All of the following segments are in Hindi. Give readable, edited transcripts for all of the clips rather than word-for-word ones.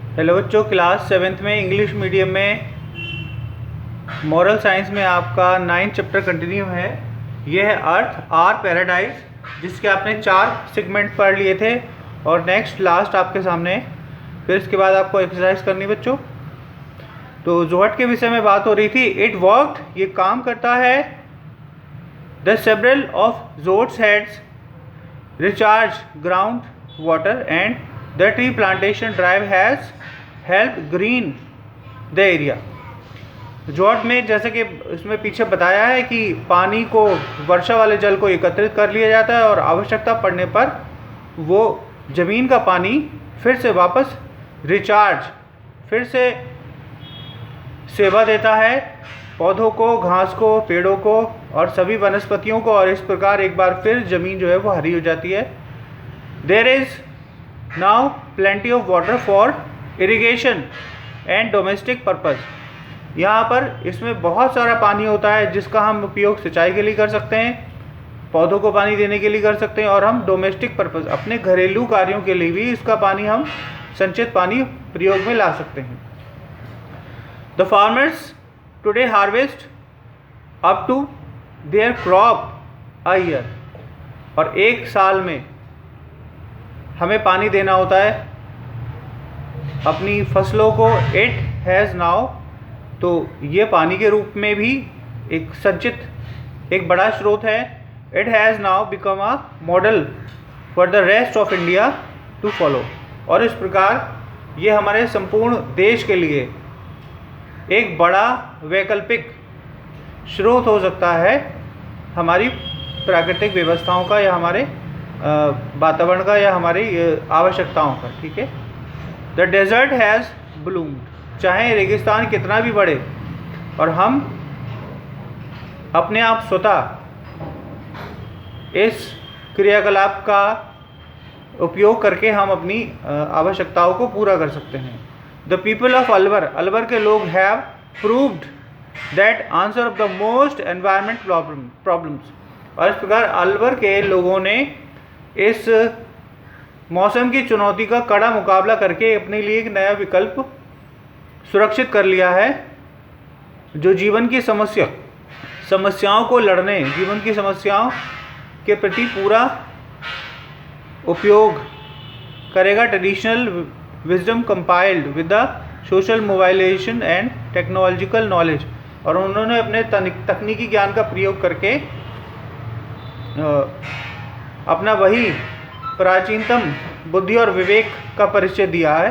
हेलो बच्चों, क्लास 7th में इंग्लिश मीडियम में मॉरल साइंस में आपका 9th चैप्टर कंटिन्यू है। यह है अर्थ आर पैराडाइज, जिसके आपने 4 सेगमेंट पढ़ लिए थे और नेक्स्ट लास्ट आपके सामने। फिर इसके बाद आपको एक्सरसाइज करनी बच्चों। तो जोहट के विषय में बात हो रही थी। इट वर्कड, ये काम करता है। The several of jots heads recharge ground water and the tree plantation drive has help green the area. जोट में जैसे कि इसमें पीछे बताया है कि पानी को, वर्षा वाले जल को एकत्रित कर लिया जाता है और आवश्यकता पड़ने पर वो ज़मीन का पानी फिर से वापस रिचार्ज, फिर से सेवा देता है पौधों को, घास को, पेड़ों को और सभी वनस्पतियों को, और इस प्रकार एक बार फिर ज़मीन जो है वो हरी हो जाती है। There is now plenty of water for irrigation and domestic purpose. यहाँ पर इसमें बहुत सारा पानी होता है जिसका हम उपयोग सिंचाई के लिए कर सकते हैं, पौधों को पानी देने के लिए कर सकते हैं, और हम डोमेस्टिक पर्पज़ अपने घरेलू कार्यों के लिए भी इसका पानी, हम संचित पानी प्रयोग में ला सकते हैं। The farmers today harvest up to their crop a year, और एक साल में हमें पानी देना होता है अपनी फसलों को। इट हैज़ नाउ, तो ये पानी के रूप में भी एक संचित एक बड़ा स्रोत है। It has now become a model for the rest of India to follow, और इस प्रकार ये हमारे संपूर्ण देश के लिए एक बड़ा वैकल्पिक स्रोत हो सकता है हमारी प्राकृतिक व्यवस्थाओं का, या हमारे वातावरण का, या हमारी आवश्यकताओं का। ठीक है। द डेजर्ट हैज़ ब्लूम्ड, चाहे रेगिस्तान कितना भी बढ़े और हम अपने आप स्वतः इस क्रियाकलाप का उपयोग करके हम अपनी आवश्यकताओं को पूरा कर सकते हैं। The people of Alwar, Alwar के लोग have proved that answer of the most environment problems, और इस प्रकार अलवर के लोगों ने इस मौसम की चुनौती का कड़ा मुकाबला करके अपने लिए एक नया विकल्प सुरक्षित कर लिया है, जो जीवन की समस्याओं को लड़ने, जीवन की समस्याओं के प्रति पूरा उपयोग करेगा। Traditional wisdom compiled with the social mobilisation and technological knowledge, और उन्होंने अपने तकनीकी ज्ञान का प्रयोग करके अपना वही प्राचीनतम बुद्धि और विवेक का परिचय दिया है।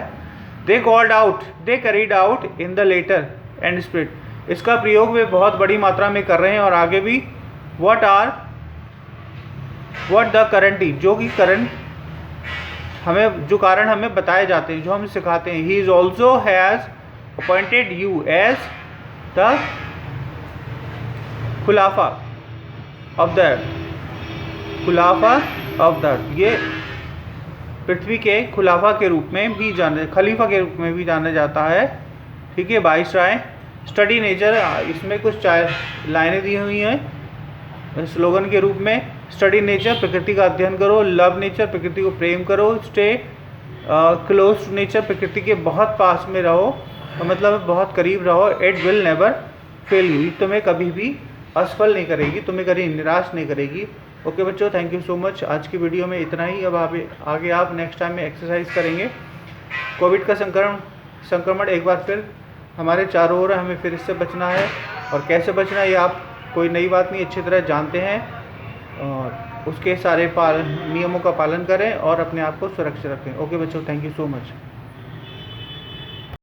They carried out in the letter and spirit, इसका प्रयोग वे बहुत बड़ी मात्रा में कर रहे हैं और आगे भी। व्हाट द करंटली, जो कि करंट हमें, जो कारण हमें बताए जाते हैं, जो हम सिखाते हैं। He is also has appointed you as the खुलाफा ऑफ द अर्थ, खुलाफा ऑफ द अर्थ, ये पृथ्वी के खुलाफा के रूप में भी खलीफा के रूप में भी जाना जाता है। ठीक है। 22 राय स्टडी नेचर, इसमें कुछ 4 लाइनें दी हुई हैं स्लोगन के रूप में। स्टडी नेचर, प्रकृति का अध्ययन करो। लव नेचर, प्रकृति को प्रेम करो। स्टे क्लोज टू नेचर, प्रकृति के बहुत पास में रहो, मतलब बहुत करीब रहो। It will never fail you, तुम्हें कभी भी असफल नहीं करेगी, तुम्हें कभी निराश नहीं करेगी। ओके बच्चों, थैंक यू सो मच। आज की वीडियो में इतना ही। अब आगे आप नेक्स्ट टाइम में एक्सरसाइज करेंगे। कोविड का संक्रमण एक बार फिर हमारे चारों ओर है, हमें फिर इससे बचना है, और कैसे बचना है ये आप कोई नई बात नहीं, अच्छी तरह जानते हैं, और उसके सारे नियमों का पालन करें और अपने आप को सुरक्षित रखें। ओके बच्चों, थैंक यू सो मच।